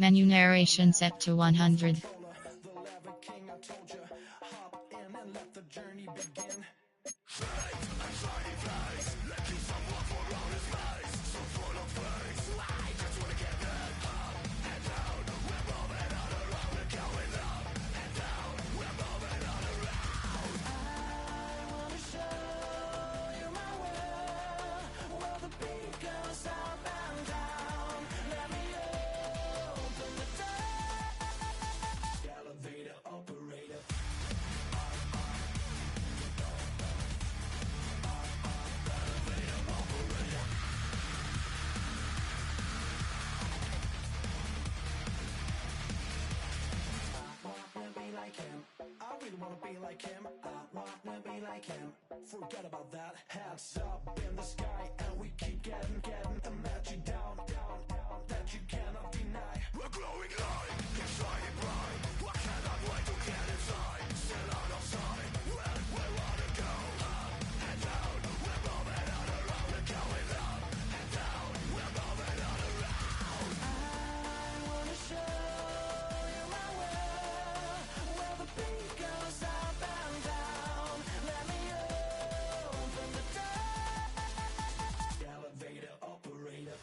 Menu narration set to 100. Forget about that. Hands up in the sky, and we keep getting the magic down, that you cannot deny. We're glowing light, keep shining bright. I cannot wait to get inside. Still out of sight, where we wanna go. Up and down, we're moving on around. We're going up and down, we're moving on around. I wanna show you my world, where the beat goes up and down. Let me open the door. Elevator operator.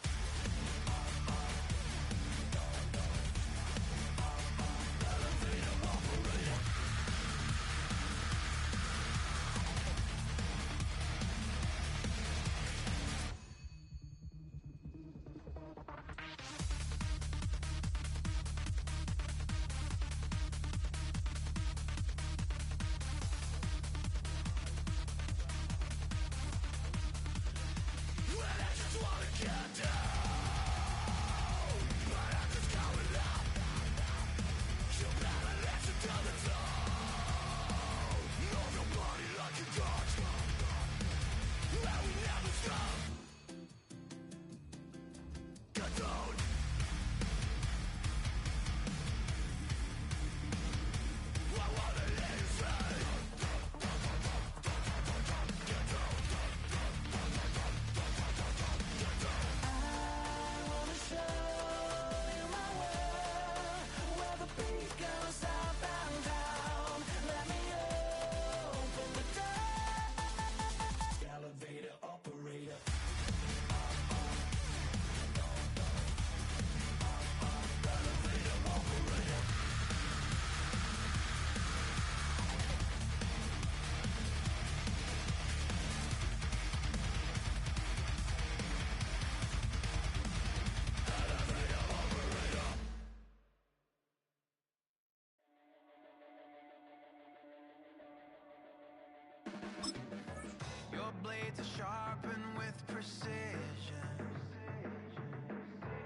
Your blades are sharpened with precision,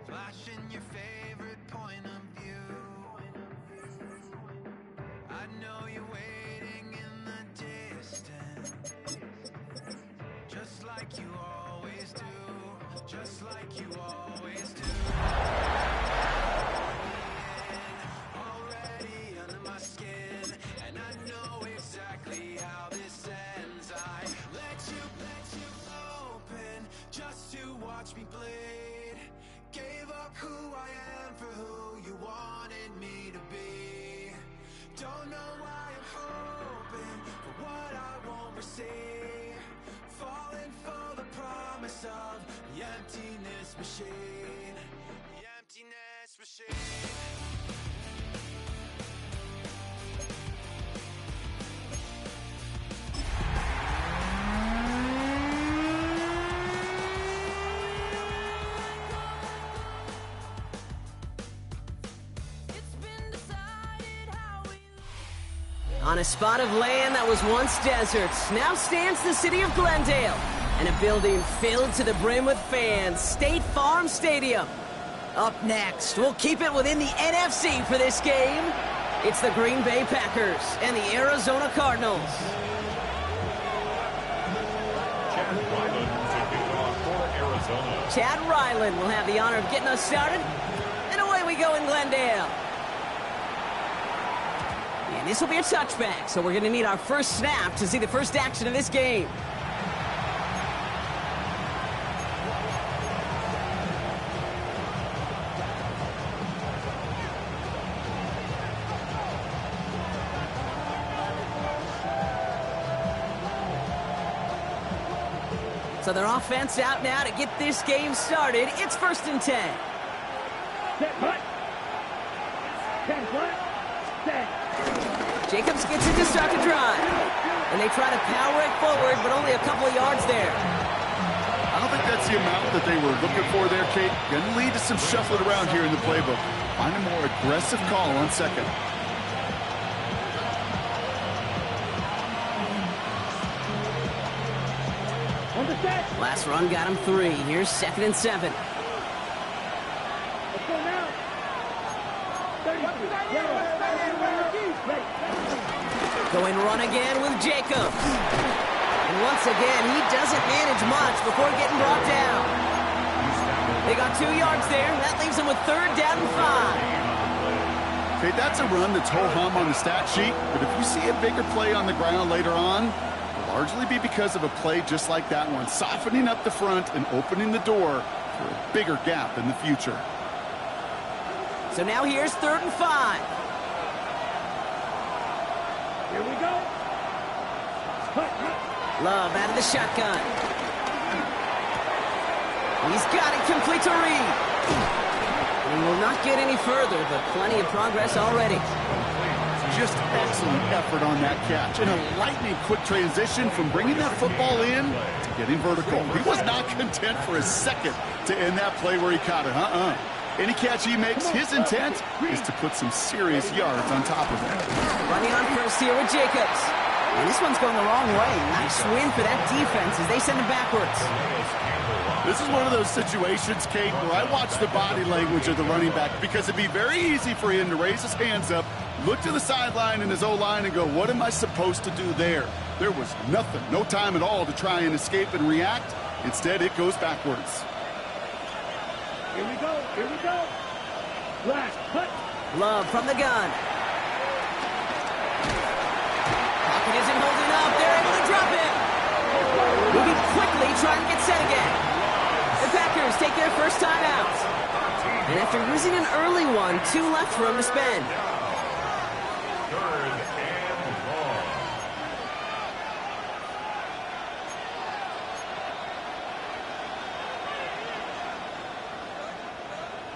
flashing your favorite point of view. I know you're waiting in the distance, just like you always do, just like you always do. Already under my skin, and I know exactly how this ends. I let you open just to watch me bleed. Gave up who I am for who you wanted me to be. Don't know why I'm hoping for what I won't receive. Falling for the promise of the emptiness machine. The emptiness machine. On a spot of land that was once desert, now stands the city of Glendale, and a building filled to the brim with fans, State Farm Stadium. Up next, we'll keep it within the NFC for this game. It's the Green Bay Packers and the Arizona Cardinals. Chad Ryland to kick off for Arizona. Chad Ryland will have the honor of getting us started, and away we go in Glendale. And this will be a touchback, so we're going to need our first snap to see the first action of this game. So their offense out now to get this game started. It's 1st and 10. Jacobs gets it to start the drive. And they try to power it forward, but only a couple of yards there. I don't think that's the amount that they were looking for there, Kate. Going to lead to some shuffling around here in the playbook. Find a more aggressive call on second. Last run got him 3. Here's 2nd and 7. Going run again with Jacobs. And once again, he doesn't manage much before getting brought down. They got 2 yards there. That leaves them with 3rd down and 5. Okay, that's a run that's ho-hum on the stat sheet, but if you see a bigger play on the ground later on, it'll largely be because of a play just like that one, softening up the front and opening the door for a bigger gap in the future. So now here's 3rd and 5. Here we go. Love out of the shotgun. He's got it complete to Reed. And will not get any further, but plenty of progress already. Just excellent effort on that catch. And a lightning quick transition from bringing that football in to getting vertical. He was not content for a second to end that play where he caught it. Any catch he makes, his intent is to put some serious yards on top of it. Running on first here with Jacobs. And this one's going the wrong way. Nice win for that defense as they send him backwards. This is one of those situations, Kate, where I watch the body language of the running back because it'd be very easy for him to raise his hands up, look to the sideline in his O-line and go, what am I supposed to do there? There was nothing, no time at all to try and escape and react. Instead, it goes backwards. Here we go. Here we go. Last cut. Love from the gun. Pocket isn't holding up. They're able to drop him. Moving quickly, trying to get set again. The Packers take their first time out. And after losing an early one, 2 left for him to spend. 3rd and long.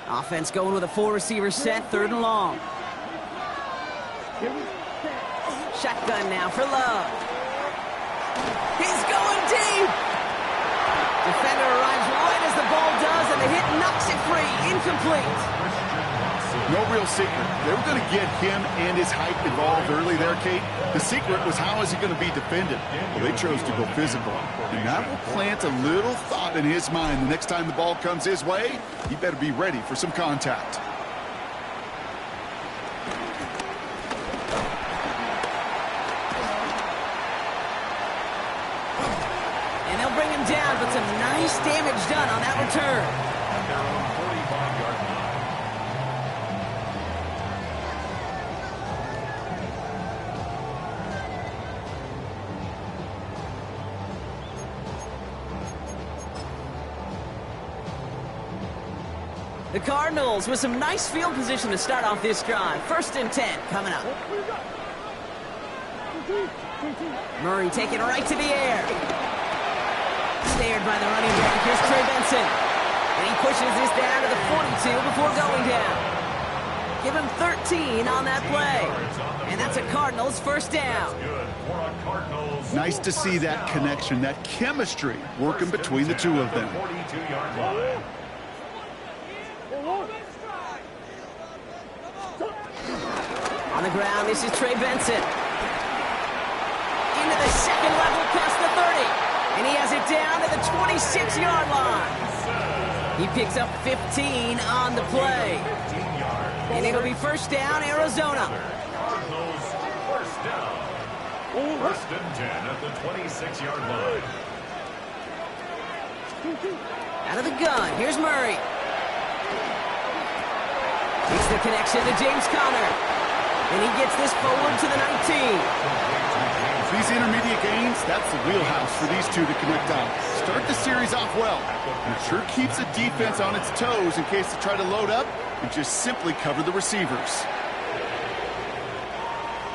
Offense going with a 4-receiver set, 3rd and long. Shotgun now for Love. He's going deep. Defender arrives right as the ball does, and the hit knocks it free. Incomplete. No real secret. They were going to get him and his height involved early there, Kate. The secret was how is he going to be defended? Well, they chose to go physical. And that will plant a little thought in his mind. The next time the ball comes his way, he better be ready for some contact. And they'll bring him down, but some nice damage done on that return. At their own 45-yard line. The Cardinals with some nice field position to start off this drive. 1st and 10 coming up. Murray taking it right to the air. Snared by the running back. Here's Trey Benson. And he pushes this down to the 42 before going down. Give him 13 on that play. And that's a Cardinals first down. Nice to see that connection, that chemistry working between the two of them. 42-yard line. On the ground, this is Trey Benson. Into the second level past the 30. And he has it down to the 26-yard line. He picks up 15 on the play. And it'll be first down, Arizona. Cardinals first down. 1st and 10 at the 26-yard line. Out of the gun, here's Murray. Makes the connection to James Conner. And he gets this forward to the 19. These intermediate gains, that's the wheelhouse for these two to connect on. Start the series off well. And it sure keeps the defense on its toes in case they try to load up and just simply cover the receivers.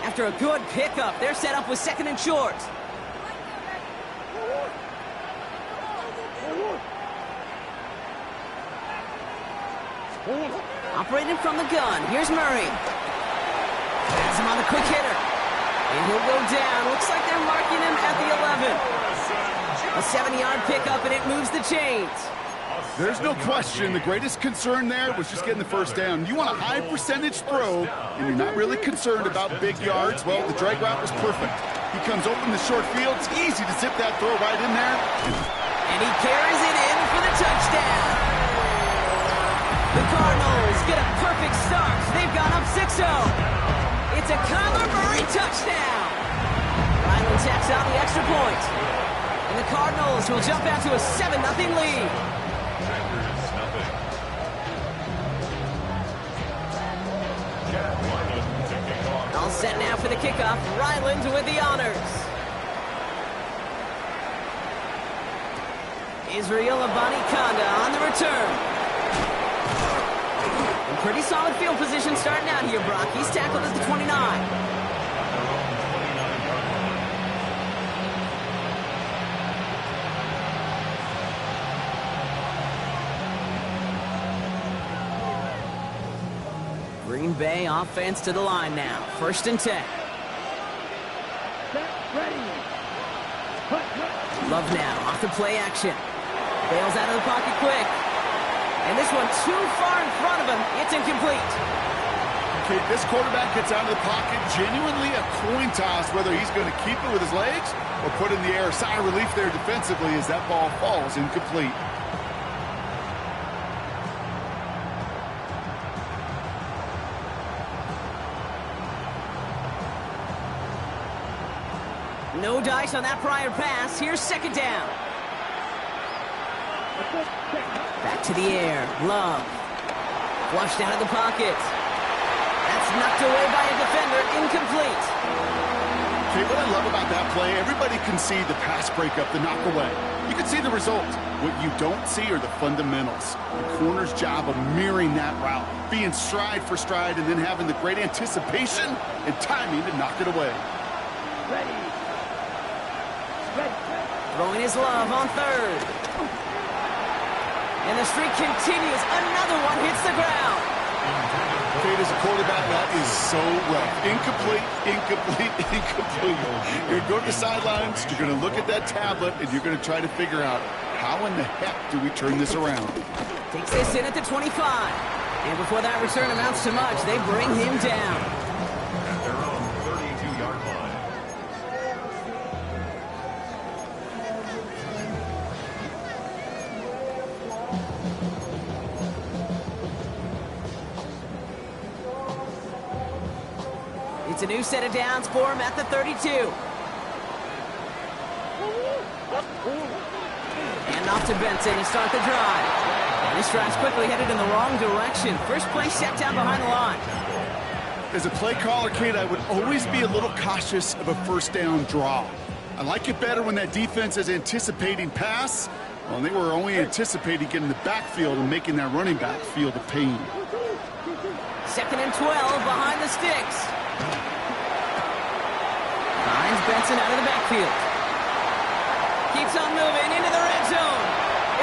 After a good pickup, they're set up with 2nd and short. Operating from the gun, here's Murray. Has him on the quick hitter. And he'll go down. Looks like they're marking him at the 11. A 7-yard pickup, and it moves the chains. There's no question. The greatest concern there was just getting the first down. You want a high percentage throw, and you're not really concerned about big yards. Well, the drag route was perfect. He comes open the short field. It's easy to zip that throw right in there. And he carries it in for the touchdown. The Cardinals get a perfect start. They've gone up 6-0. It's a Kyler Murray touchdown. Ryland tacks on the extra point. And the Cardinals will jump out to a 7-0 lead. All set now for the kickoff. Ryland with the honors. Israel Abanikanda on the return. And pretty solid field position starting out here, Brock. He's tackled at the 29. Green Bay offense to the line now. 1st and 10. Love now off the play action. Bails out of the pocket quick. And this one too far in front of him. It's incomplete. Okay, this quarterback gets out of the pocket. Genuinely a coin toss whether he's going to keep it with his legs or put it in the air. Sigh of relief there defensively as that ball falls incomplete. No dice on that prior pass. Here's 2nd down. Back to the air. Love. Flushed out of the pocket. That's knocked away by a defender. Incomplete. Okay, what I love about that play, everybody can see the pass breakup, the knock away. You can see the result. What you don't see are the fundamentals. The corner's job of mirroring that route, being stride for stride, and then having the great anticipation and timing to knock it away. Throwing his Love on 3rd. And the streak continues. Another one hits the ground. Kate, as a quarterback, that is so rough. Incomplete, incomplete, incomplete. You're going to go to the sidelines, you're going to look at that tablet, and you're going to try to figure out how in the heck do we turn this around. Takes this in at the 25. And before that return amounts to much, they bring him down. At their own 32-yard line. It's a new set of downs for him at the 32. And off to Benson to start the drive. And this drive's quickly headed in the wrong direction. First play set down behind the line. As a play caller, Kate, I would always be a little cautious of a 1st down draw. I like it better when that defense is anticipating pass. Well, they were only anticipating getting the backfield and making that running back feel the pain. 2nd and 12 behind the sticks. Finds Benson out of the backfield. Keeps on moving into the red zone.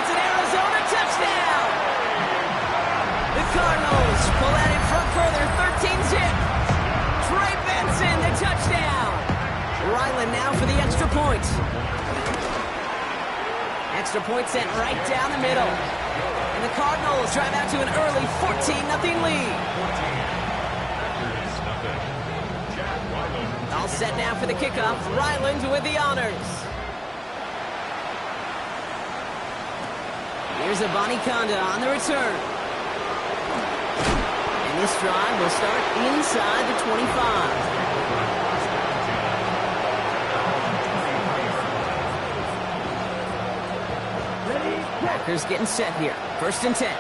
It's an Arizona touchdown. The Cardinals pull out in front further, 13-zip. Trey Benson, the touchdown. Ryland now for the extra point. Extra point sent right down the middle. And the Cardinals drive out to an early 14-0 lead. All set now for the kickoff. Ryland with the honors. Here's Abanikanda on the return. And this drive will start inside the 25. Packers getting set here. 1st and 10.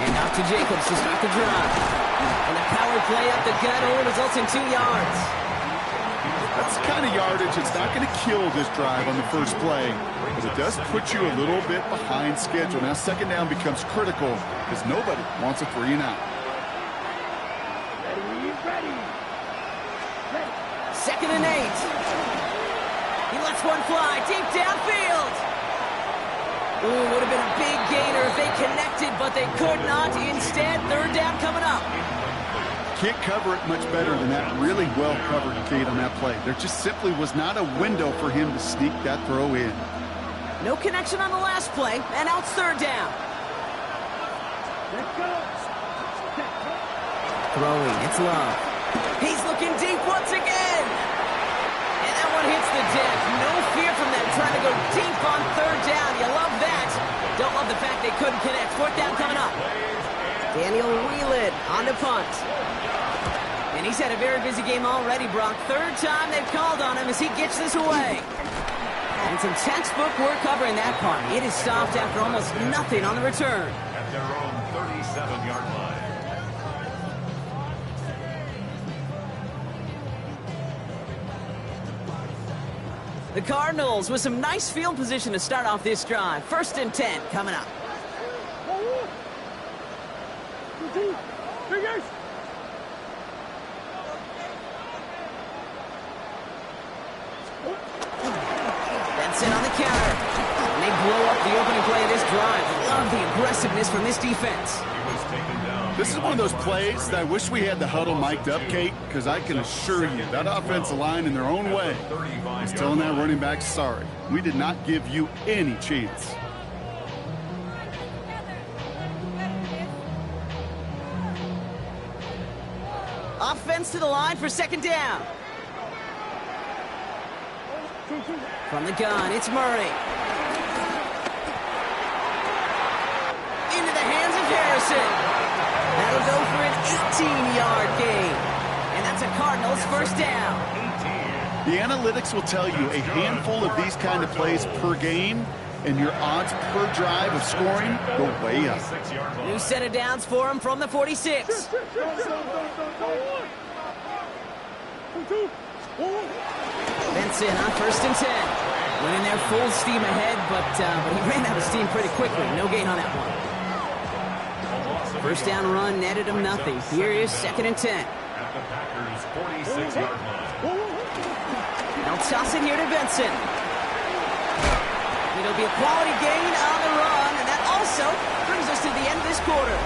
And off to Jacobs to start the drive. And the power play up the gut only results in 2 yards. That's the kind of yardage that's not going to kill this drive on the first play, but it does put you a little bit behind schedule. Now 2nd down becomes critical because nobody wants a 3 and out. and 8. He lets one fly deep downfield. Ooh, would have been a big gainer if they connected, but they could not. Instead, third down coming up. Can't cover it much better than that. Really well covered, Kate, on that play. There just simply was not a window for him to sneak that throw in. No connection on the last play, and now it's third down. Throwing, it's Love. He's looking deep once again. And that one hits the deck. No fear from them trying to go deep on third down. You love that. Don't love the fact they couldn't connect. Fourth down coming up. Daniel Whelan on the punt. And he's had a very busy game already, Brock. Third time they've called on him as he gets this away. And some textbook work covering that punt. It is stopped after almost nothing on the return. At their own 37-yard line. The Cardinals with some nice field position to start off this drive. 1st and 10 coming up. Benson on the counter. And they blow up the opening play of this drive. Love the aggressiveness from this defense. He was taken down. This is one of those plays that I wish we had the huddle mic'd up, Kate, because I can assure you that offensive line in their own way is telling that running back, sorry, we did not give you any chance. Offense to the line for 2nd down. From the gun, it's Murray. Into the hands of Harrison. That'll go for an 18-yard gain. And that's a Cardinals 1st down. The analytics will tell you a handful of these kind of plays per game, and your odds per drive of scoring go way up. New set of downs for him from the 46. Benson on 1st and 10. Went in there full steam ahead, but he ran out of steam pretty quickly. No gain on that one. 1st down run netted him nothing. Here is 2nd and 10. At the Packers' 46-yard line. Now toss it here to Benson. It'll be a quality gain on the run, and that also brings us to the end of this quarter.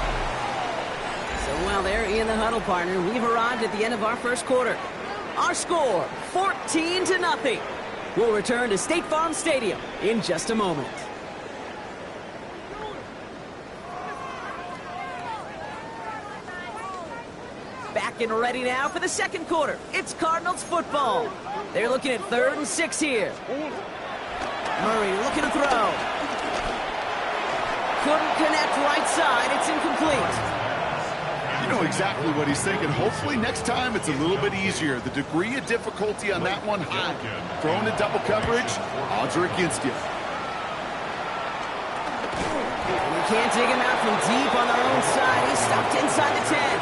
So, well, there in the huddle, partner, we've arrived at the end of our 1st quarter. Our score, 14-0. We'll return to State Farm Stadium in just a moment. Back and ready now for the 2nd quarter. It's Cardinals football. They're looking at 3rd and 6 here. Murray looking to throw. Couldn't connect right side. It's incomplete. You know exactly what he's thinking. Hopefully next time it's a little bit easier. The degree of difficulty on that one high. Thrown to double coverage, odds are against you. And we can't dig him out from deep on their own side. He's stopped inside the 10.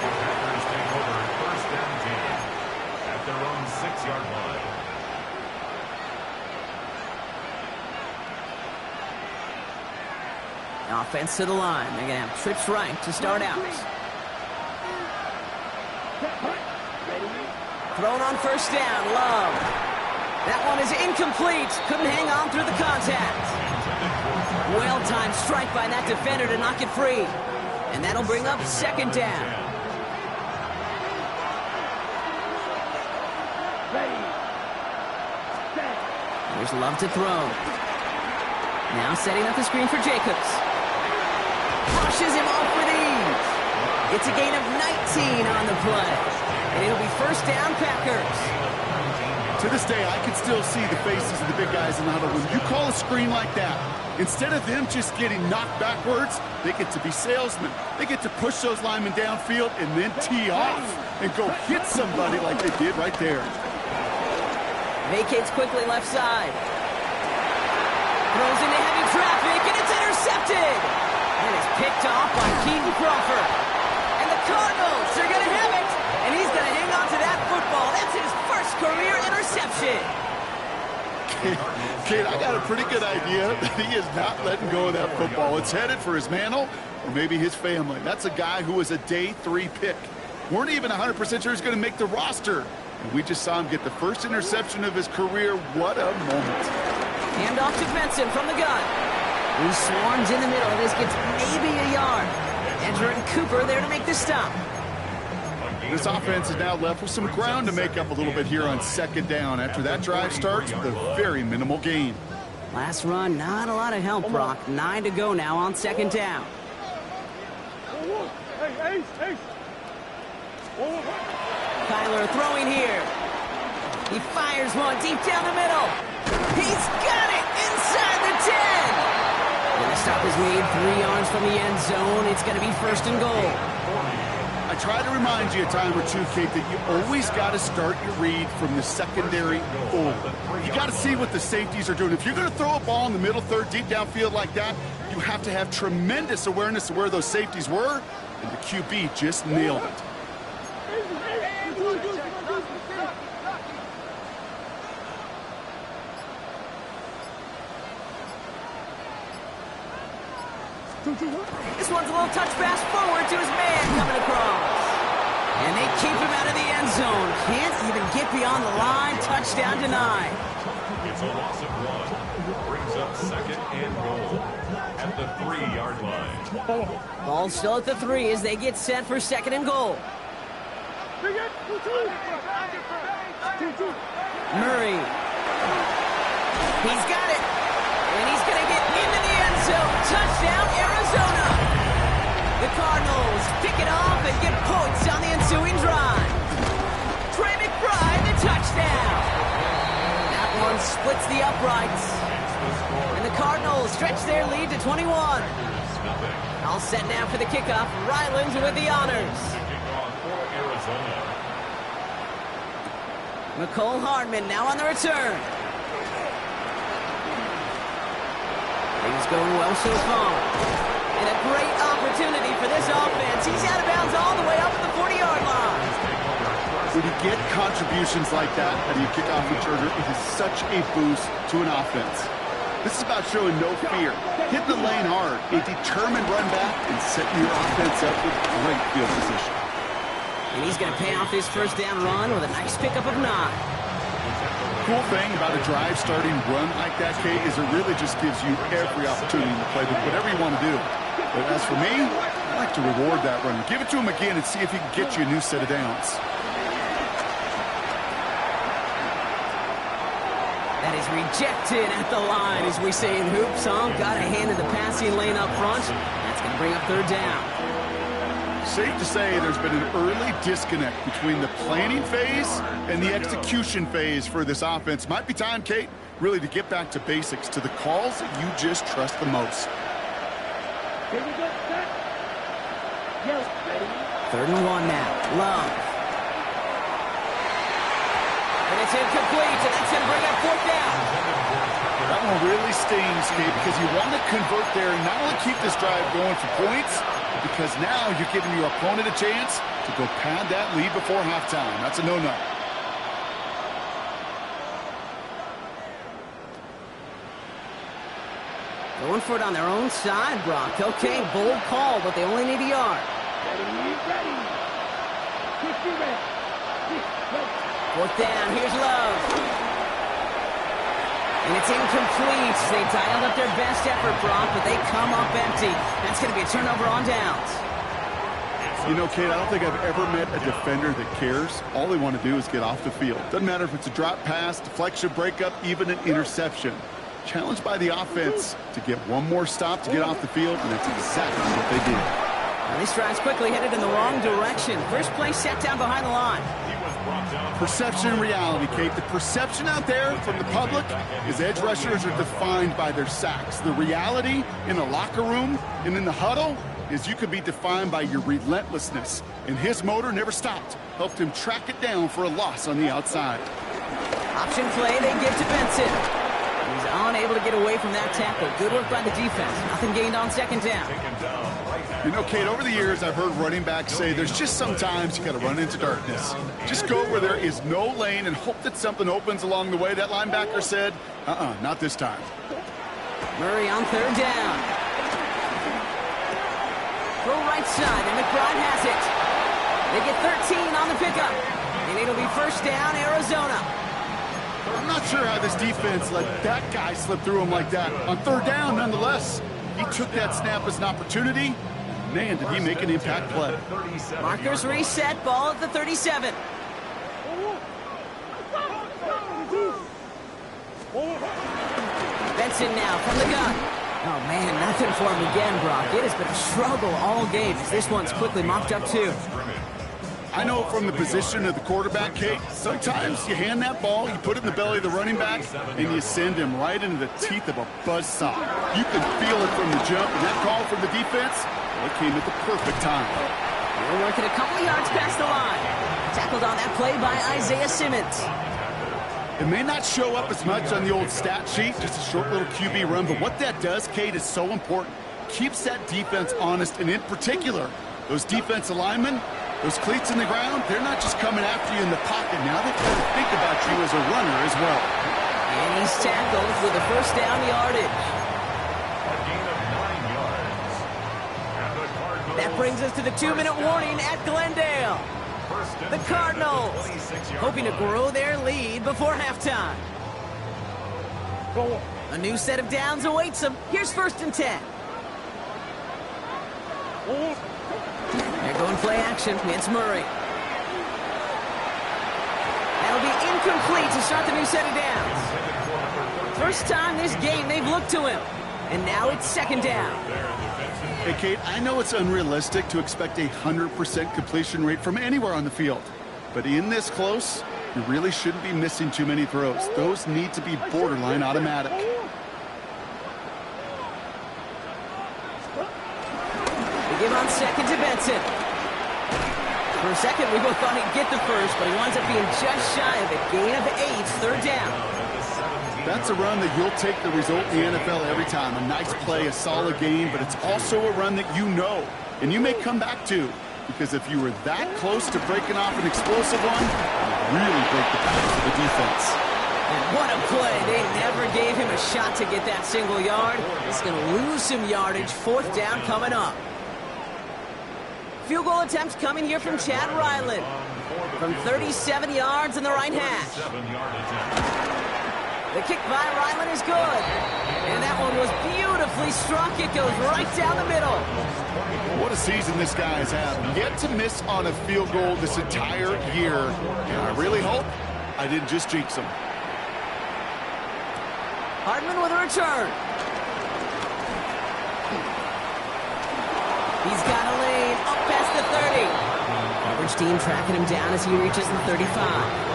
Packers take over 1st and 10 at their own 6-yard line. Offense to the line. They're going to have trips right to start out. Thrown on 1st down. Love. That one is incomplete. Couldn't hang on through the contact. Well-timed strike by that defender to knock it free. And that'll bring up 2nd down. There's Love to throw. Now setting up the screen for Jacobs. Brushes him off with ease. It's a gain of 19 on the play. And it'll be 1st down, Packers. To this day, I can still see the faces of the big guys in the huddle. When you call a screen like that, instead of them just getting knocked backwards, they get to be salesmen. They get to push those linemen downfield and then tee off and go hit somebody like they did right there. Vacates quickly left side. Throws into heavy traffic, and it's intercepted. And it's picked off by Keaton Crawford. And the Cardinals are going to have it. And he's going to hang on to that football. That's his 1st career interception. Kate, I got a pretty good idea that he is not letting go of that football. It's headed for his mantle or maybe his family. That's a guy who was a day 3 pick. Weren't even 100% sure he's going to make the roster. And we just saw him get the first interception of his career. What a moment. Hand off to Benson from the gun. He swarms in the middle. This gets maybe a yard. Edger and Cooper there to make the stop. This offense is now left with some ground to make up a little bit here on second down after that drive starts with a very minimal gain. Last run, not a lot of help, Brock. 9 to go now on second down. Kyler throwing here. He fires one deep down the middle. He's got it inside the 10. And the stop is made 3 yards from the end zone. It's going to be first and goal. I try to remind you a time or two, Kate, that you always got to start your read from the secondary forward. You got to see what the safeties are doing. If you're going to throw a ball in the middle third, deep downfield like that, you have to have tremendous awareness of where those safeties were, and the QB just nailed it. This one's a little touch pass forward to his man coming across. And they keep him out of the end zone. Can't even get beyond the line. Touchdown denied. It's a loss of 1. Brings up second and goal at the 3-yard line. Ball still at the 3 as they get set for second and goal. Murray. He's got it. And he's going to get into the end zone. Touchdown, Arizona. The Cardinals pick it off and get points on the ensuing drive. Trey McBride, the touchdown. That one splits the uprights. And the Cardinals stretch their lead to 21. All set now for the kickoff. Ryland with the honors. McCole Hardman now on the return. Things going well so far. And a great opportunity for this offense. He's out of bounds all the way up at the 40-yard line. When you get contributions like that and you kick off returner, it is such a boost to an offense. This is about showing no fear, hitting the lane hard, a determined run back, and setting your offense up with great field position. And he's going to pay off his first down run with a nice pickup of 9. Cool thing about a drive starting run like that, Kate, is it really just gives you every opportunity to play with whatever you want to do. But as for me, I like to reward that runner. Give it to him again and see if he can get you a new set of downs. That is rejected at the line, as we say in hoops. Got a hand in the passing lane up front. That's going to bring up third down. Safe to say there's been an early disconnect between the planning phase and the execution phase for this offense. Might be time, Kate, really to get back to basics, to the calls that you just trust the most. Third and 1 now. Love. And it's incomplete, and that's going to bring up fourth down. That one really stings, Kate, because you want to convert there and not only keep this drive going for points, because now you're giving your opponent a chance to go pad that lead before halftime. That's a no-no. Going for it on their own side, Brock. Okay, bold call, but they only need a yard. Fourth down, here's Love. And it's incomplete. They dialed up their best effort, Brock, but they come up empty. That's going to be a turnover on downs. You know, Kate, I don't think I've ever met a defender that cares. All they want to do is get off the field. Doesn't matter if it's a drop pass, deflection, breakup, even an interception. Challenged by the offense to get one more stop to get off the field, and that's exactly what they did. And these drives quickly headed in the wrong direction. First play set down behind the line. Perception and reality, Kate. The perception out there from the public is edge rushers are defined by their sacks. The reality in the locker room and in the huddle is you could be defined by your relentlessness. And his motor never stopped. Helped him track it down for a loss on the outside. Option play they give to Benson. He's unable to get away from that tackle. Good work by the defense. Nothing gained on second down. You know, Kate, over the years, I've heard running backs say there's just sometimes you got to run into darkness. Just go where there is no lane and hope that something opens along the way. That linebacker said, not this time. Murray on third down. Throw right side, and McBride has it. They get 13 on the pickup. And it'll be first down, Arizona. I'm not sure how this defense let that guy slip through him like that. On third down, nonetheless, he took that snap as an opportunity. Man, did he make an impact play. Markers reset, ball at the 37. Benson now from the gun. Oh, man, nothing for him again, Brock. It has been a struggle all game as this one's quickly mocked up, too. I know from the position of the quarterback, Kate, sometimes you hand that ball, you put it in the belly of the running back, and you send him right into the teeth of a buzzsaw. You can feel it from the jump, and that call from the defense, well, it came at the perfect time. We're working a couple of yards past the line. Tackled on that play by Isaiah Simmons. It may not show up as much on the old stat sheet, just a short little QB run, but what that does, Kate, is so important. Keeps that defense honest, and in particular, those defensive linemen, those cleats in the ground, they're not just coming after you in the pocket. Now they've got to think about you as a runner as well. And he's tackled with a first down yardage. A gain of 9 yards. And the Cardinals That brings us to the 2-minute warning at Glendale. The Cardinals hoping to grow their lead before halftime. A new set of downs awaits them. Here's first and 10. They're going play action. It's Murray. That'll be incomplete to start the new set of downs. First time this game they've looked to him. And now it's second down. Hey, Kate, I know it's unrealistic to expect a 100% completion rate from anywhere on the field. But in this close, you really shouldn't be missing too many throws. Those need to be borderline automatic. They give on second to Benson. For a second, we both thought he'd get the first, but he winds up being just shy of a gain of 8, third down. That's a run that you'll take the result in the NFL every time. A nice play, a solid game, but it's also a run that you know, and you may come back to, because if you were that close to breaking off an explosive one, you really break the backs of the defense. And what a play. They never gave him a shot to get that single yard. He's going to lose some yardage. Fourth down coming up. Field goal attempts coming here from Chad Ryland. From 37 yards in the right hash. The kick by Ryland is good. And that one was beautifully struck. It goes right down the middle. What a season this guy has had. Yet to miss on a field goal this entire year. And I really hope I didn't just jinx him. Hardman with a return. He's got a lane up past the 30. Coverage team tracking him down as he reaches the 35.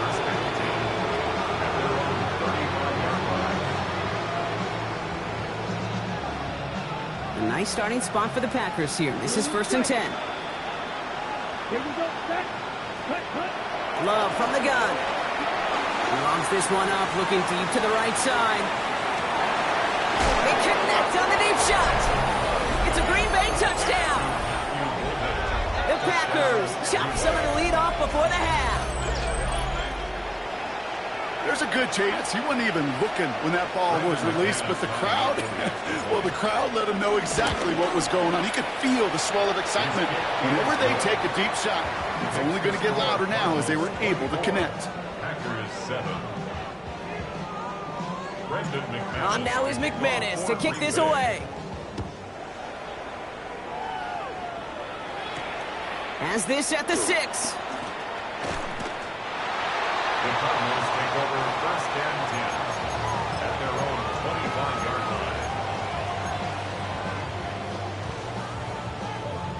A nice starting spot for the Packers here. This is first and 10. Love from the gun. He logs this one up, looking deep to the right side. They connect on the deep shot. It's a Green Bay touchdown. The Packers chop some of the lead off before the half. There's a good chance he wasn't even looking when that ball was released, but the crowd, well, the crowd let him know exactly what was going on. He could feel the swell of excitement. Whenever they take a deep shot, it's only going to get louder now as they were able to connect. Packers 7. Brendan McManus. On now is McManus to kick this away. Has this at the 6. The Cardinals take over first and 10 at their own 25-yard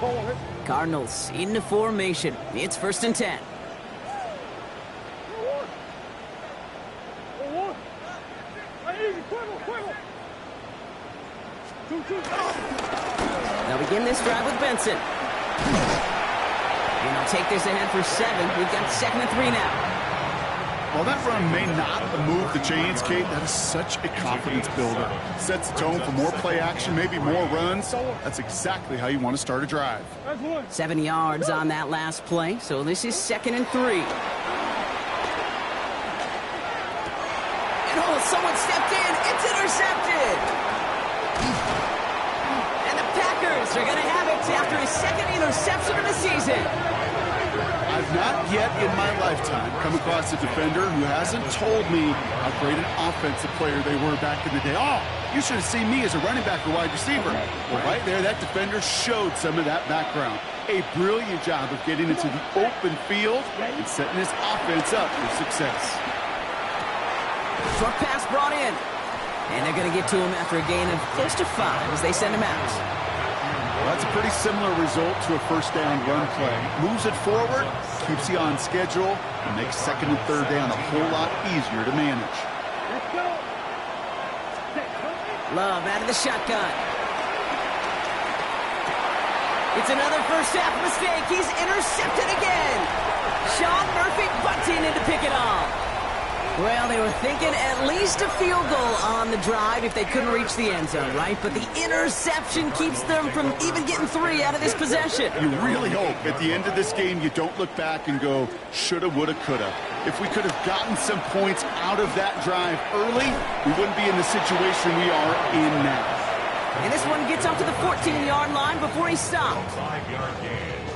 line. Cardinals in formation. It's first and 10. They'll begin this drive with Benson. And they'll take this ahead for 7. We've got second and 3 now. While that run may not move the chains, Kate, that is such a confidence builder. Sets the tone for more play action, maybe more runs. That's exactly how you want to start a drive. 7 yards on that last play, so this is second and 3. And oh, someone stepped in. It's intercepted. And the Packers are going to have it after his second interception of the season. I I've not yet in my lifetime come across a defender who hasn't told me how great an offensive player they were back in the day. Oh, you should have seen me as a running back or wide receiver. Well, right there, that defender showed some of that background. A brilliant job of getting into the open field and setting his offense up for success. Short pass brought in. And they're going to get to him after a gain of close to 5 as they send him out. Well, that's a pretty similar result to a first down run play. Moves it forward, keeps you on schedule, and makes second and third down a whole lot easier to manage. Love out of the shotgun. It's another first half mistake. He's intercepted again. Sean Murphy bunting in to pick it off. Well, they were thinking at least a field goal on the drive if they couldn't reach the end zone, right? But the interception keeps them from even getting 3 out of this possession. You really hope at the end of this game you don't look back and go, shoulda, woulda, coulda. If we could have gotten some points out of that drive early, we wouldn't be in the situation we are in now. And this one gets up to the 14-yard line before he's stopped.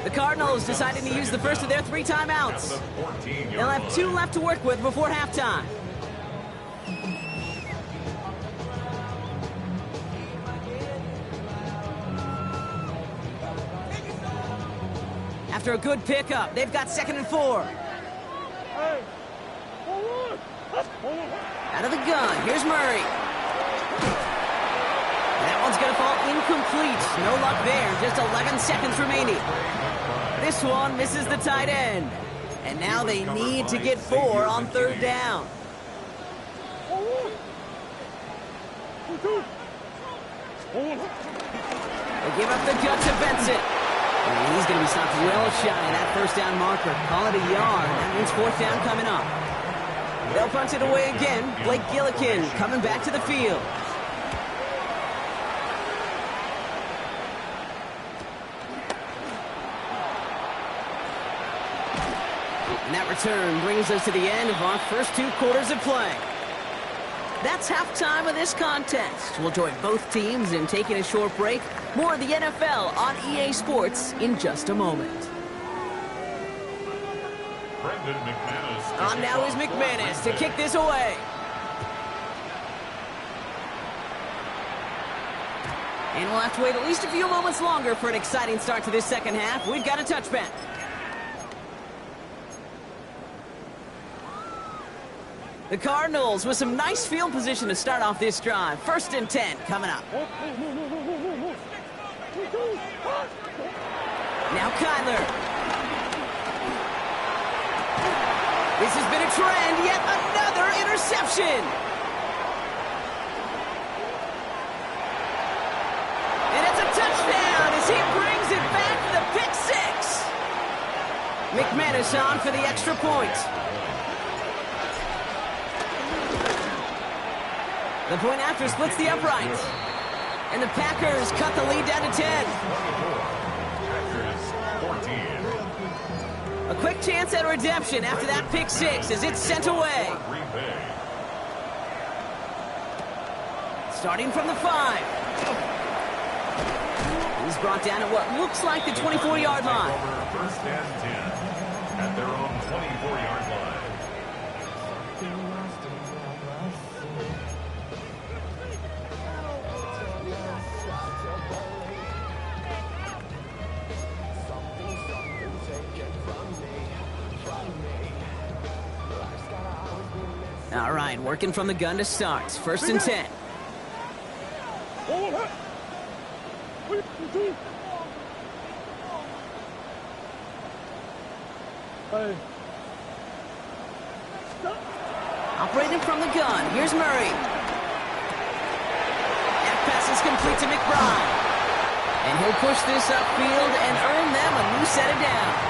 The Cardinals deciding to use the first of their 3 timeouts. They'll have 2 left to work with before halftime. After a good pickup, they've got 2nd and 4. Out of the gun, here's Murray. That one's going to fall incomplete. No luck there, just 11 seconds remaining. This one misses the tight end. And now they need to get 4 on 3rd down. They give up the gut to Benson. And he's going to be stopped well shy of that first down marker. Call it a yard. That means 4th down coming up. They'll punch it away again. Blake Gillikin coming back to the field. And that return brings us to the end of our first 2 quarters of play. That's halftime of this contest. We'll join both teams in taking a short break. More of the NFL on EA Sports in just a moment. On now is McManus to kick this away. And we'll have to wait at least a few moments longer for an exciting start to this second half. We've got a touchback. The Cardinals with some nice field position to start off this drive. 1st and 10 coming up. Now Kyler. This has been a trend, yet another interception. And it's a touchdown as he brings it back to the pick 6. McManus on for the extra point. The point after splits the upright. And the Packers cut the lead down to 10. A quick chance at redemption after that pick 6 as it's sent away. Starting from the 5. He's brought down at what looks like the 24-yard line. 1st and 10 at their own 24-yard line. All right, working from the gun to start. 1st and 10. Operating from the gun. Here's Murray. That pass is complete to McBride. And he'll push this upfield and earn them a new set of downs.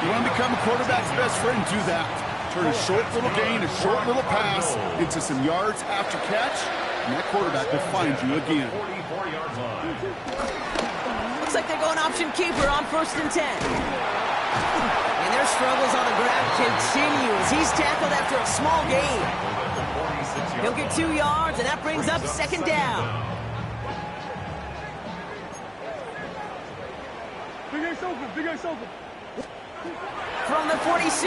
You want to become a quarterback's best friend? Do that. Turn a short little gain, a short little pass into some yards after catch, and that quarterback will find you again. Looks like they're going option keeper on 1st and 10. And their struggles on the ground continue as he's tackled after a small gain. He'll get 2 yards, and that brings up 2nd down. Big Ace open, Big Ace open. From the 46.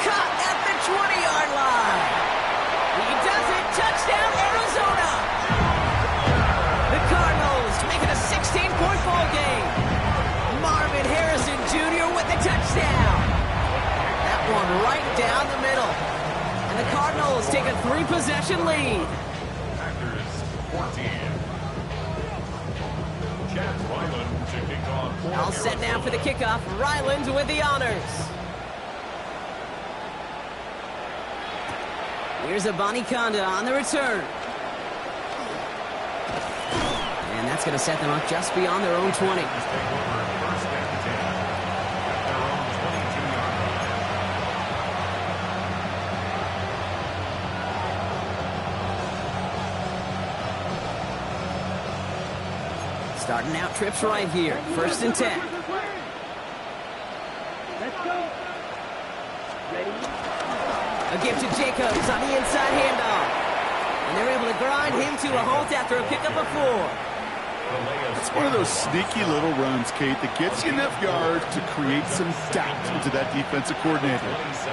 Caught at the 20-yard line. He does it. Touchdown, Arizona. The Cardinals make it a 16-point ball game. Marvin Harrison Jr. with the touchdown. That one right down the middle. And the Cardinals take a 3-possession lead. Packers 14. Chad Ryland to kick off. All set now for the kickoff. Ryland with the honors. Here's Abanikanda on the return. And that's going to set them up just beyond their own 20. First and 10 at their own 22-yard line. Starting out trips right here. First and 10. A give to Jacobs on the inside handoff. And they're able to grind him to a halt after a pickup of 4. It's one of those sneaky little runs, Kate, that gets you enough yards to create some doubt into that defensive coordinator.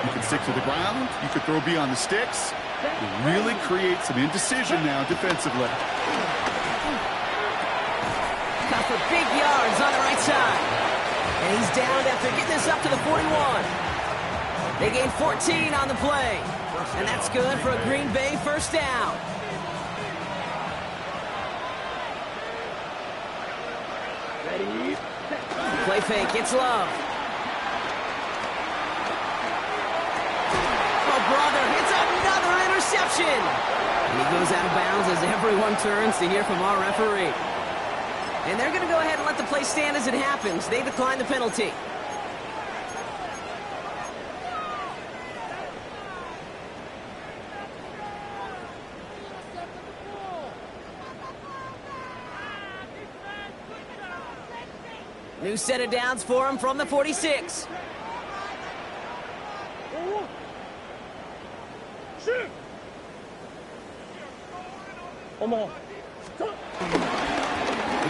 You can stick to the ground. You can throw beyond the sticks. You really create some indecision now defensively. Cut for big yards on the right side. And he's down after getting this up to the 41. They gain 14 on the play. And that's good for a Green Bay first down. Play fake, it's Love. Oh, brother, it's another interception. And he goes out of bounds as everyone turns to hear from our referee. And they're going to go ahead and let the play stand as it happens. They decline the penalty. New set of downs for him from the 46. The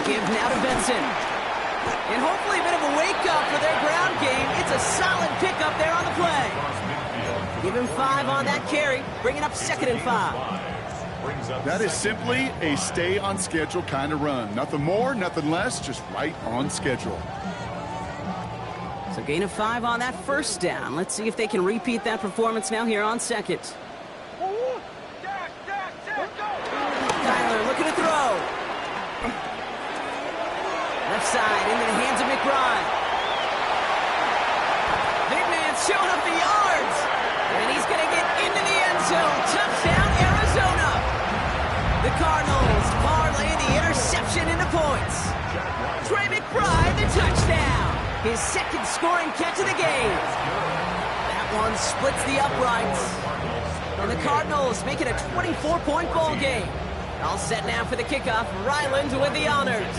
give now to Benson. And hopefully a bit of a wake-up for their ground game. It's a solid pickup there on the play. Give him 5 on that carry, bringing up 2nd and 5. That is simply a stay-on-schedule kind of run. Nothing more, nothing less, just right on schedule. So gain of 5 on that first down. Let's see if they can repeat that performance now here on 2nd. Kyler looking to throw. Left side into the hands of McBride. Big man showing up the yards. And he's going to get into the end zone. Touchdown, Arizona. The Cardinals parlay the interception into points. Trey McBride, the touchdown. His 2nd scoring catch of the game. That one splits the uprights. And the Cardinals make it a 24-point ball game. All set now for the kickoff. Ryland with the honors.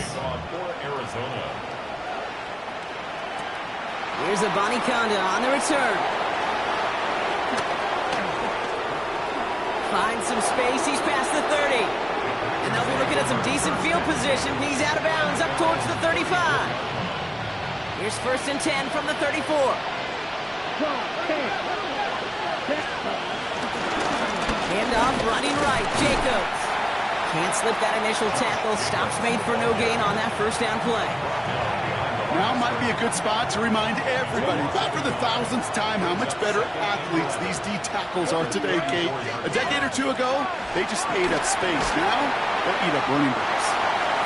Here's Abanikanda on the return. Finds some space. He's past the 30. And they'll be looking at some decent field position. He's out of bounds up towards the 35. Here's 1st and 10 from the 34. Handoff running right. Jacobs. Can't slip that initial tackle. Stops made for no gain on that first down play. Now might be a good spot to remind everybody, about for the 1000th time, how much better athletes these D tackles are today, Kate. A decade or 2 ago, they just ate up space. Now, they'll eat up running backs.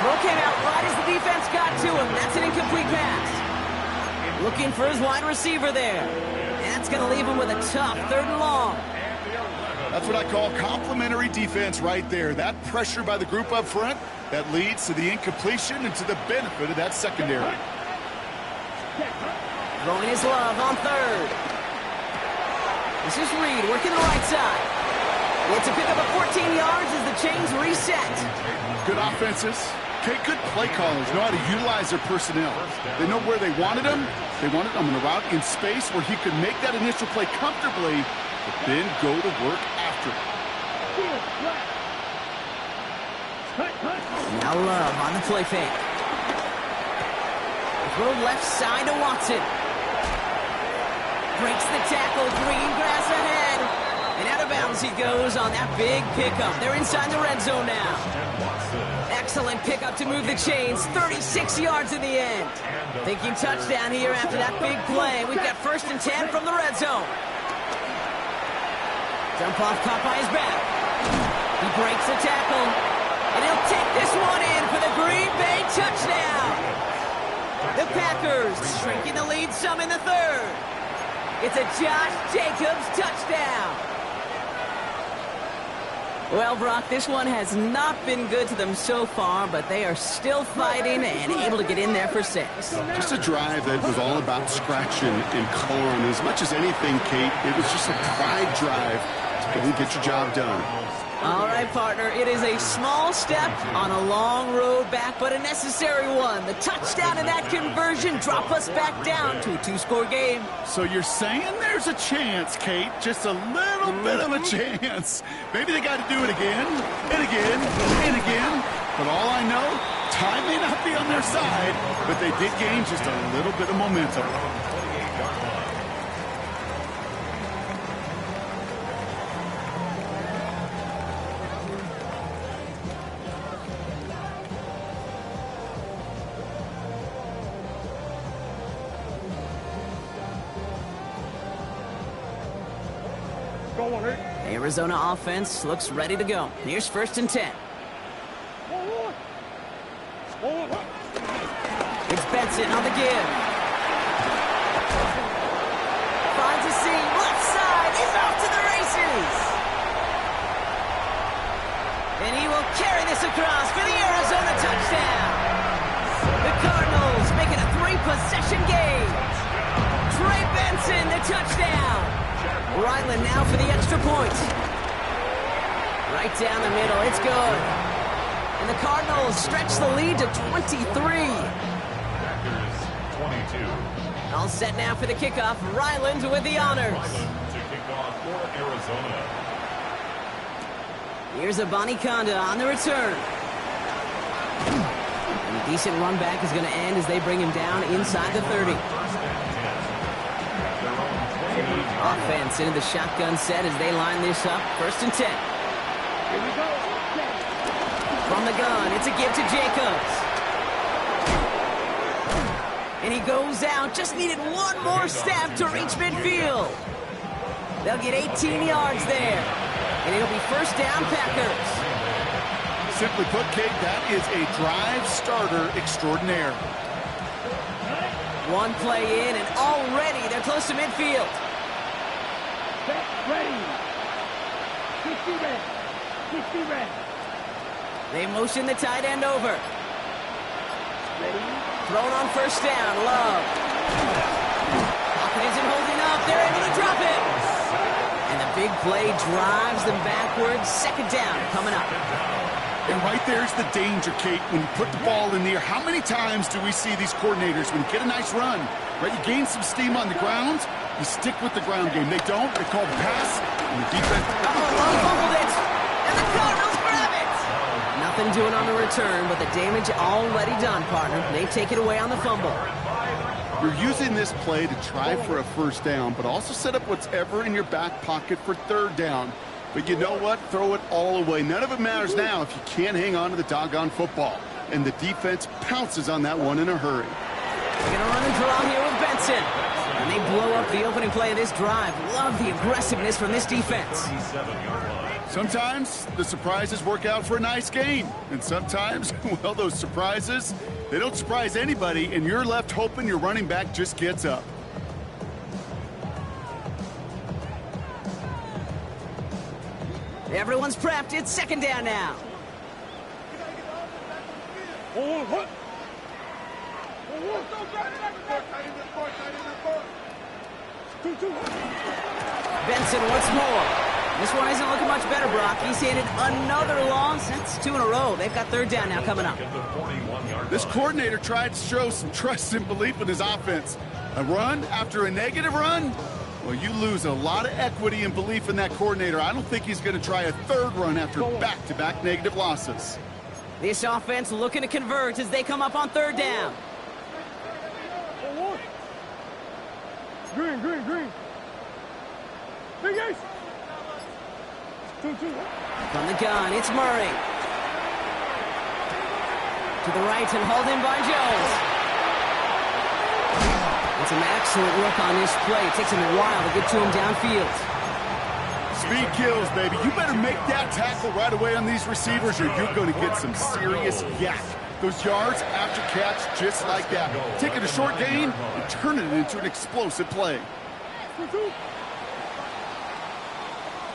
Throw came out right as the defense got to him. That's an incomplete pass. Looking for his wide receiver there. And that's going to leave him with a tough 3rd and long. That's what I call complimentary defense right there. That pressure by the group up front, that leads to the incompletion and to the benefit of that secondary. Throwing his Love on 3rd. This is Reed working the right side. It's a pickup of 14 yards as the chains reset. Good offenses. Okay, good play callers know how to utilize their personnel. They know where they wanted them. They wanted them in a route in space where he could make that initial play comfortably, but then go to work after it. Now Love on the play fake. Throw left side to Watson. Breaks the tackle, green grass ahead. And out of bounds he goes on that big pickup. They're inside the red zone now. Excellent pickup to move the chains. 36 yards in the end. Thinking touchdown here after that big play. We've got 1st and 10 from the red zone. Dump off caught by his back. He breaks the tackle. And he'll take this one in for the Green Bay touchdown. The Packers shrinking the lead some in the 3rd. It's a Josh Jacobs touchdown. Well, Brock, this one has not been good to them so far, but they are still fighting and able to get in there for 6. Just a drive that was all about scratching and clawing. As much as anything, Kate, it was just a pride drive to go and get your job done. All right, partner, it is a small step on a long road back, but a necessary one. The touchdown and that conversion drop us back down to a 2-score game. So you're saying there's a chance, Kate, just a little bit of a chance. Maybe they got to do it again, and again, and again. But all I know, time may not be on their side, but they did gain just a little bit of momentum. Arizona offense looks ready to go. Here's 1st and 10. It's Benson on the give. Finds a seam, left side, he's off to the races. And he will carry this across for the Arizona touchdown. The Cardinals make it a 3-possession game. Trey Benson, the touchdown. Ryland now for the extra point. Right down the middle, it's good. And the Cardinals stretch the lead to 23. Packers 22. All set now for the kickoff. Ryland with the honors. Ryland to kick off for Arizona. Here's a Conda on the return. And a decent run back is going to end as they bring him down inside the 30. Offense into the shotgun set as they line this up. 1st and 10. Here we go. From the gun, it's a give to Jacobs. And he goes out. Just needed one more step to reach midfield. They'll get 18 yards there. And it'll be 1st down, Packers. Simply put, Kate, that is a drive starter extraordinaire. One play in, and already they're close to midfield. Ready. 60 red. 60 red. They motion the tight end over. Ready. Thrown on 1st down, Love. Hawkins isn't holding up. They're able to drop it. And the big play drives them backwards. 2nd down coming up. And right there's the danger, Kate, when you put the ball in the air. How many times do we see these coordinators, when you get a nice run, right, you gain some steam on the ground, you stick with the ground game. They don't. They call the pass, and the defense... Love fumbled it. And the Cardinals grab it. Nothing doing on the return, but the damage already done, partner. They take it away on the fumble. You're using this play to try for a 1st down, but also set up whatever in your back pocket for 3rd down. But you know what? Throw it all away. None of it matters now if you can't hang on to the doggone football. And the defense pounces on that one in a hurry. They're going to run and draw here with Benson. And they blow up the opening play of this drive. Love the aggressiveness from this defense. Sometimes the surprises work out for a nice game. And sometimes, well, those surprises, they don't surprise anybody, and you're left hoping your running back just gets up. Everyone's prepped. It's 2nd down now. Benson once more. This one isn't looking much better, Brock. He's handed another loss. That's 2 in a row. They've got 3rd down now coming up. This coordinator tried to show some trust and belief in his offense. A run after a negative run? Well, you lose a lot of equity and belief in that coordinator. I don't think he's going to try a 3rd run after back-to-back negative losses. This offense looking to convert as they come up on 3rd down. Green, green, green. Big ace. 2-2. From the gun, it's Murray. To the right and hauled in by Jones. It's an excellent look on this play. It takes him a while to get to him downfield. Speed kills, baby. You better make that tackle right away on these receivers or you're going to get some serious yak. Those yards after catch just like that. Taking a short gain and turning it into an explosive play.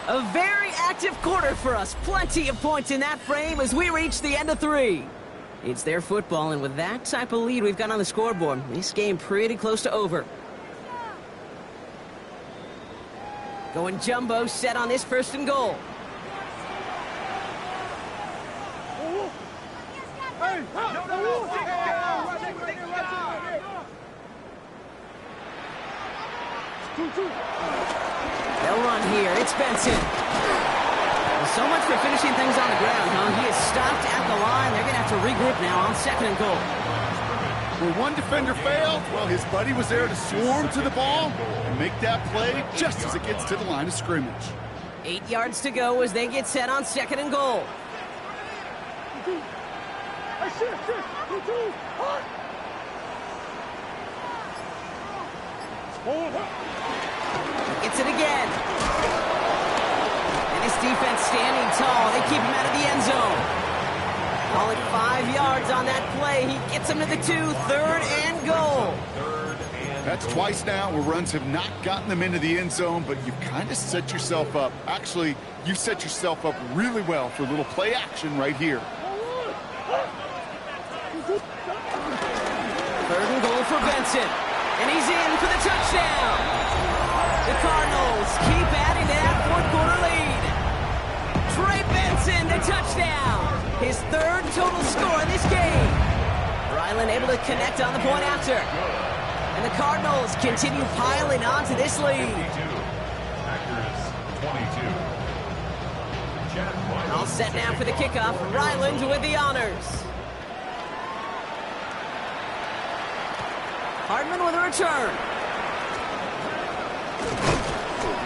A very active quarter for us. Plenty of points in that frame as we reach the end of 3. It's their football, and with that type of lead we've got on the scoreboard, this game pretty close to over. Going jumbo set on this 1st and goal. They'll run here. It's Benson. Well, so much for finishing things on the ground, huh? He is stopped at the line. They're going to have to regroup now on 2nd and goal. Where one defender failed, well, his buddy was there to swarm to the ball and make that play just as it gets to the line of scrimmage. 8 yards to go as they get set on 2nd and goal. Gets it again. And this defense standing tall. They keep him out of the end zone. Call it 5 yards on that play. He gets him to the 2, 3rd and goal. That's twice now where runs have not gotten them into the end zone, but you've kind of set yourself up. Actually, you set yourself up really well for a little play action right here. 3rd and goal for Benson. And he's in for the touchdown. The Cardinals keep adding to that 4th quarter lead. Trey Benson, the touchdown. His 3rd total score in this game. Ryland able to connect on the point after. And the Cardinals continue piling on to this lead. All set now for the kickoff. Ryland with the honors. Hardman with a return.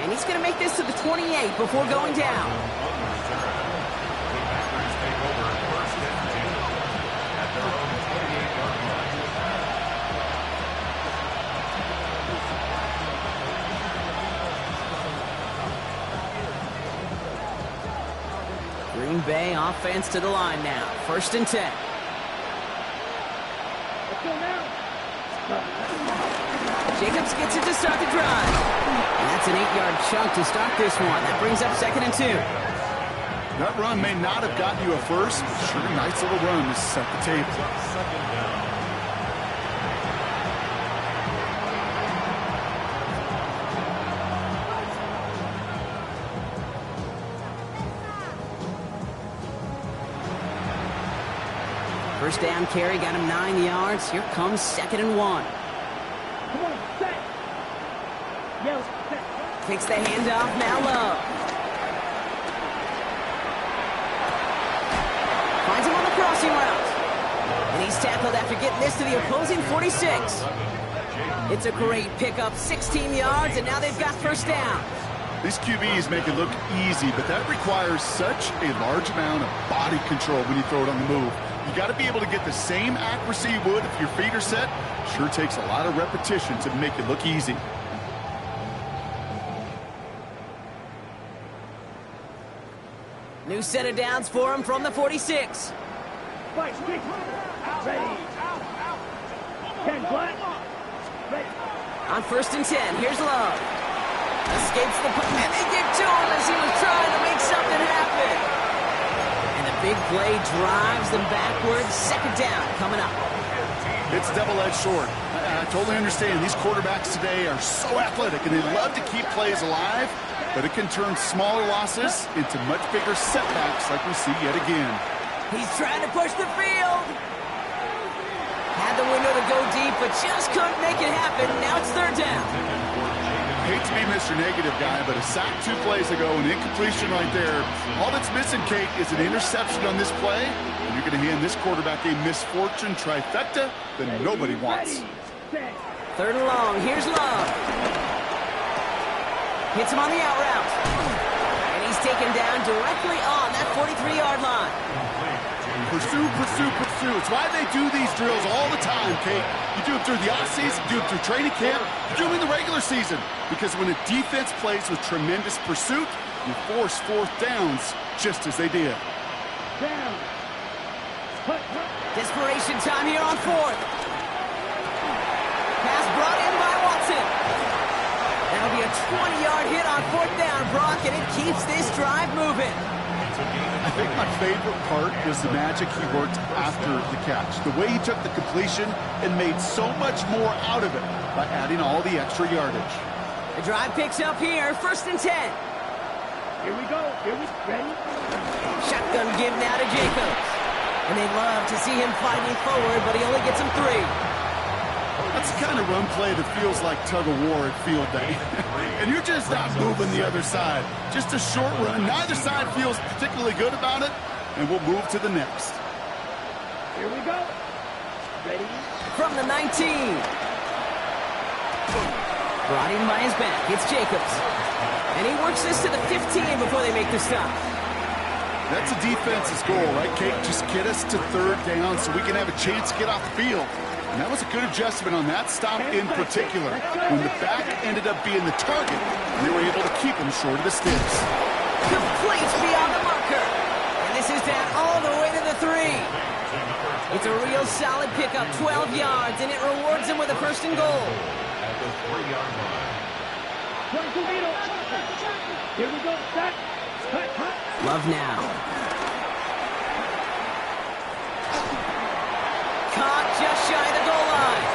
And he's going to make this to the 28 before going down. Green Bay offense to the line now. 1st and 10. Jacobs gets it to start the drive. And that's an 8-yard chunk to start this one. That brings up 2nd and 2. That run may not have gotten you a first, but sure a nice little run to set the table. First down carry got him 9 yards. Here comes 2nd and 1. Come on, set. Yell, set. Takes the handoff, now Love. Finds him on the crossing route. And he's tackled after getting this to the opposing 46. It's a great pickup, 16 yards, and now they've got 1st down. These QBs make it look easy, but that requires such a large amount of body control when you throw it on the move. You got to be able to get the same accuracy you would if your feet are set. Sure takes a lot of repetition to make it look easy. New set of downs for him from the 46. Fight, stick. Ready. 10 black. Ready. On 1st and 10, here's Love. Escapes the punt, and they get to him as he was trying to make something happen. And the big play drives them backwards. 2nd down coming up. It's double-edged sword. I totally understand. These quarterbacks today are so athletic, and they love to keep plays alive, but it can turn smaller losses into much bigger setbacks like we see yet again. He's trying to push the field. Had the window to go deep, but just couldn't make it happen. Now it's 3rd down. Hate to be Mr. Negative guy, but a sack 2 plays ago, an incompletion right there. All that's missing, Kate, is an interception on this play, and you're going to hand this quarterback a misfortune trifecta that nobody wants. Ready. Set. 3rd and long. Here's Love. Hits him on the out route. And he's taken down directly on that 43-yard line. Pursue, pursue, pursue. It's why they do these drills all the time, Kate. You do it through the offseason, you do it through training camp, you do it in the regular season. Because when a defense plays with tremendous pursuit, you force 4th downs just as they did. Down. Desperation time here on 4th. Pass brought in by Watson. That'll be a 20-yard hit on 4th down, Brock, and it keeps this drive moving. I think my favorite part was the magic he worked after the catch. The way he took the completion and made so much more out of it by adding all the extra yardage. The drive picks up here, 1st and 10. Here we go. Here we ready. Shotgun give now to Jacobs. And they love to see him fighting forward, but he only gets him 3. That's the kind of run play that feels like tug-of-war at field day. And you're just not moving the other side. Just a short run. Neither side feels particularly good about it, and we'll move to the next. Here we go. Ready. From the 19. Brought in by his back. It's Jacobs. And he works this to the 15 before they make the stop. That's a defense's goal, right, Kate? Just get us to 3rd down so we can have a chance to get off the field. And that was a good adjustment on that stop in particular. When the back ended up being the target, they were able to keep him short of the sticks. Complete beyond the marker. And this is down all the way to the 3. It's a real solid pickup, 12 yards, and it rewards him with a 1st and goal. At the 3-yard line. Here we go. Set. Cut. Love now. Caught just shy of the goal line.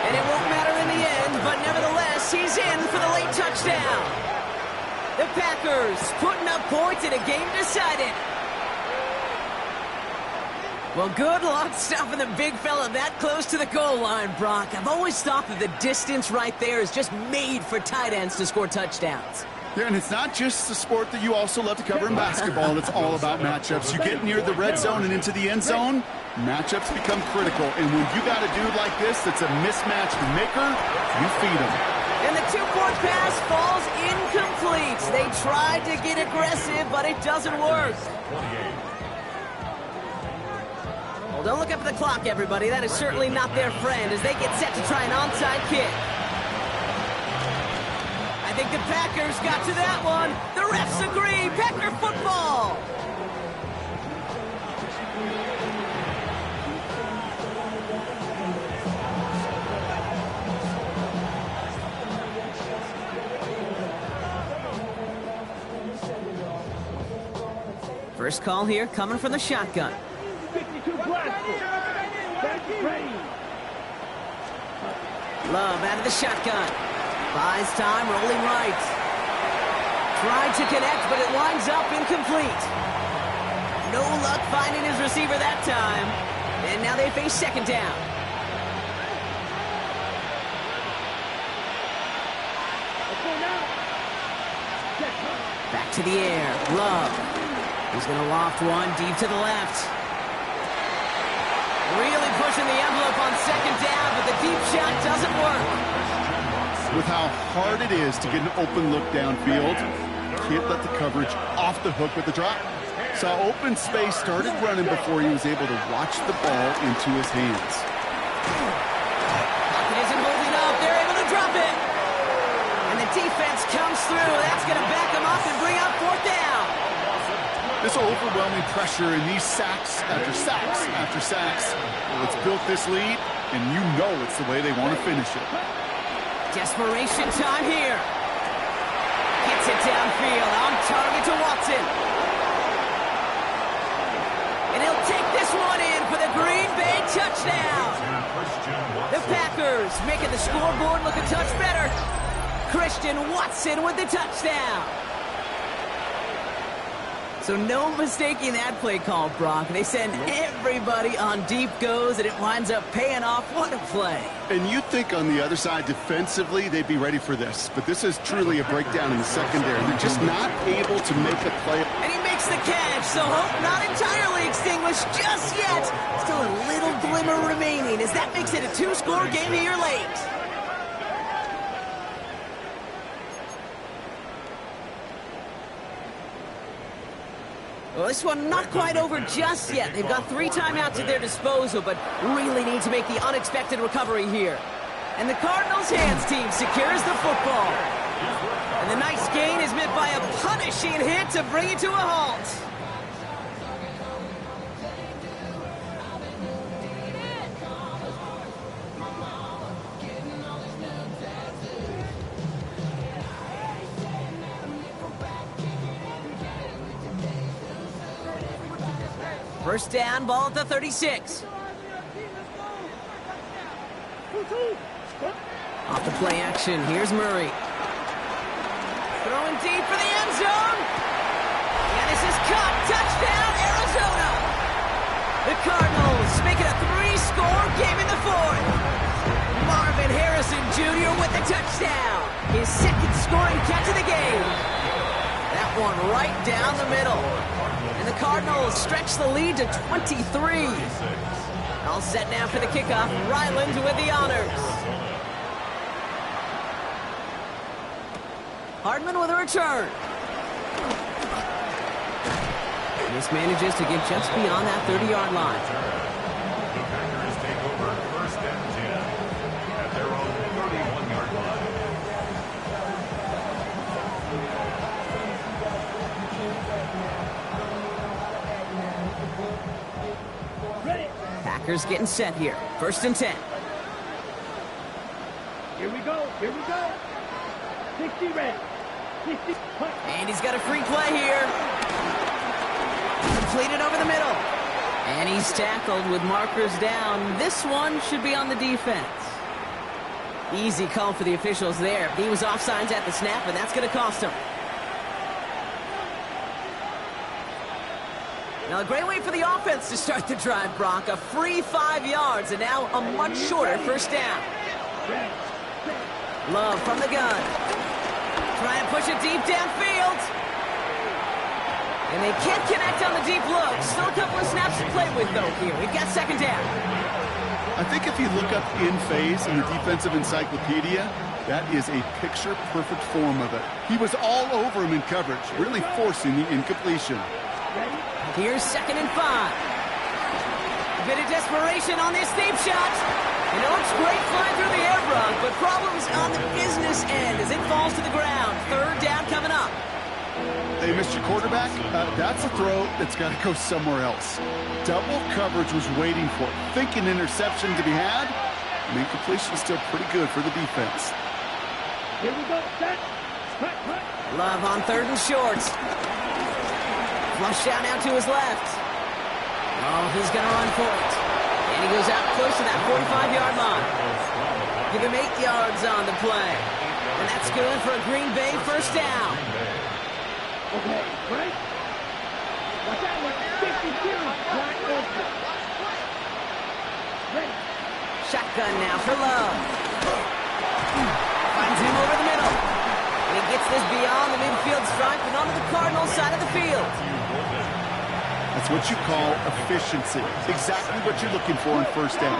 And it won't matter in the end, but nevertheless, he's in for the late touchdown. The Packers putting up points in a game decided. Well, good luck stopping the big fella that close to the goal line, Brock. I've always thought that the distance right there is just made for tight ends to score touchdowns. Yeah, and it's not just the sport that you also love to cover in basketball. It's all about matchups. You get near the red zone and into the end zone, matchups become critical. And when you got a dude like this that's a mismatch maker, you feed him. And the 2-point pass falls incomplete. They tried to get aggressive, but it doesn't work. Well, don't look up at the clock, everybody. That is certainly not their friend as they get set to try an onside kick. I think the Packers got to that one. The refs agree. Packer football. First call here coming from the shotgun. 52 blaster. That's ready. Love out of the shotgun. Buys time, rolling right. Tried to connect, but it winds up incomplete. No luck finding his receiver that time. And now they face 2nd down. Let's go now. Back to the air. Love. He's going to loft one deep to the left. Really pushing the envelope on 2nd down, but the deep shot doesn't work. With how hard it is to get an open look downfield, can't let the coverage off the hook with the drop. Saw open space, started running before he was able to watch the ball into his hands. Pocket isn't moving up. They're able to drop it. And the defense comes through. That's going to back them up and bring up 4th down. This overwhelming pressure and these sacks after sacks after sacks, well, it's built this lead, and you know it's the way they want to finish it. Desperation time here. Gets it downfield. On target to Watson. And he'll take this one in for the Green Bay touchdown. The Packers making the scoreboard look a touch better. Christian Watson with the touchdown. So no mistaking that play call, Brock. They send everybody on deep goes, and it winds up paying off. What a play. And you'd think on the other side, defensively, they'd be ready for this. But this is truly a breakdown in the secondary. They're just not able to make a play. And he makes the catch, so hope not entirely extinguished just yet. Still a little glimmer remaining as that makes it a 2-score game here late. Well, this one not quite over just yet. They've got 3 timeouts at their disposal, but really need to make the unexpected recovery here. And the Cardinals' hands team secures the football. And the nice gain is met by a punishing hit to bring it to a halt. First down, ball at the 36. Off the play action, here's Murray. Throwing deep for the end zone. And this is caught. Touchdown, Arizona. The Cardinals make it a 3-score game in the 4th. Marvin Harrison Jr. with the touchdown. His second scoring catch of the game. That one right down the middle. And the Cardinals stretch the lead to 23. All set now for the kickoff. Ryland with the honors. Hardman with a return. This manages to get just beyond that 30-yard line. The Packers take over first and 10 at their own 31-yard line. Packers getting set here. First and 10. Here we go. Here we go. 60 ready. 60. Punt. And he's got a free play here. Completed over the middle. And he's tackled with markers down. This one should be on the defense. Easy call for the officials there. He was offsides at the snap, and that's going to cost him. Now, a great way for the offense to start the drive, Brock. A free 5 yards, and now a much shorter first down. Love from the gun. Trying to push it deep downfield. And they can't connect on the deep look. Still a couple of snaps to play with, though, here. We've got second down. I think if you look up in phase in the defensive encyclopedia, that is a picture-perfect form of it. He was all over him in coverage, really forcing the incompletion. Here's second and 5. A bit of desperation on this deep shot. You know, it's great flying through the air, Brock, but problems on the business end as it falls to the ground. Third down coming up. Hey, Mr. Quarterback, that's a throw that's got to go somewhere else. Double coverage was waiting for it. Thinking interception to be had. The incompletion is still pretty good for the defense. Here we go. Set. Cut, cut. Love on third and short. Flush out now to his left. Oh, he's going to run for it. And he goes out close to that 45-yard line. Give him 8 yards on the play. And that's good for a Green Bay first down. Okay, right? Watch out, one. 52. Wide open. Ready. Shotgun now for Love. Finds him over the middle. And he gets this beyond the midfield stripe and onto the Cardinals side of the field. That's what you call efficiency. Exactly what you're looking for in first down.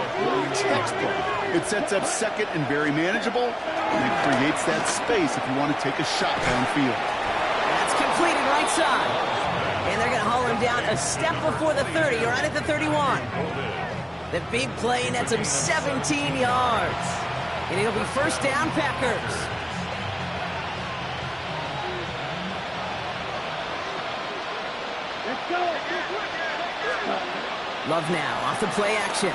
Textbook. It sets up second and very manageable, and it creates that space if you want to take a shot downfield. That's completed right side. And they're going to haul him down a step before the 30, right at the 31. The big play nets him 17 yards. And it'll be first down, Packers. Let's go. Love now, off the play action.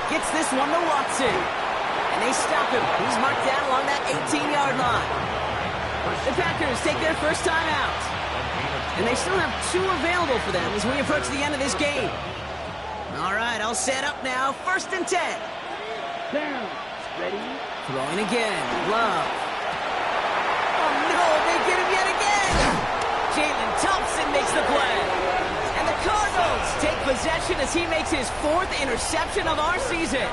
Gets this one to Watson. And they stop him. He's marked down along that 18-yard line. The Packers take their first time out. And they still have 2 available for them as we approach the end of this game. All right, all set up now. First and 10. Down. Ready. Throwing again. Love. Oh, no, they get him yet again. Jalen Thompson makes the play. And the Cardinals take possession as he makes his 4th interception of our season.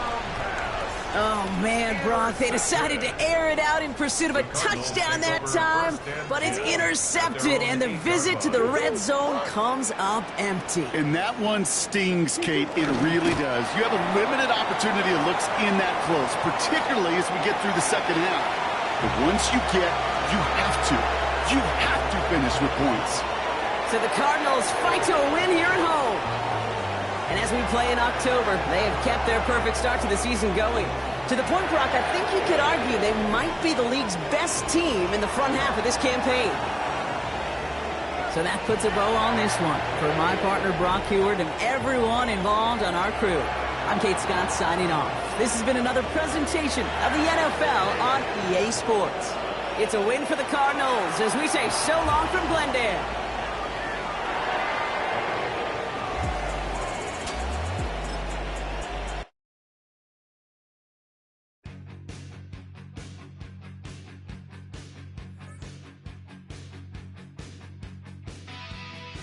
Oh, man, Brock, they decided to air it out in pursuit of a touchdown that time, but it's intercepted, and the visit to the red zone comes up empty. And that one stings, Kate. It really does. You have a limited opportunity of looks in that close, particularly as we get through the second half. But once you have to. You have to finish with points. So the Cardinals fight to a win here at home. And as we play in October, they have kept their perfect start to the season going. To the point, Brock, I think you could argue they might be the league's best team in the front half of this campaign. So that puts a bow on this one. For my partner, Brock Heward, and everyone involved on our crew, I'm Kate Scott signing off. This has been another presentation of the NFL on EA Sports. It's a win for the Cardinals as we say so long from Glendale.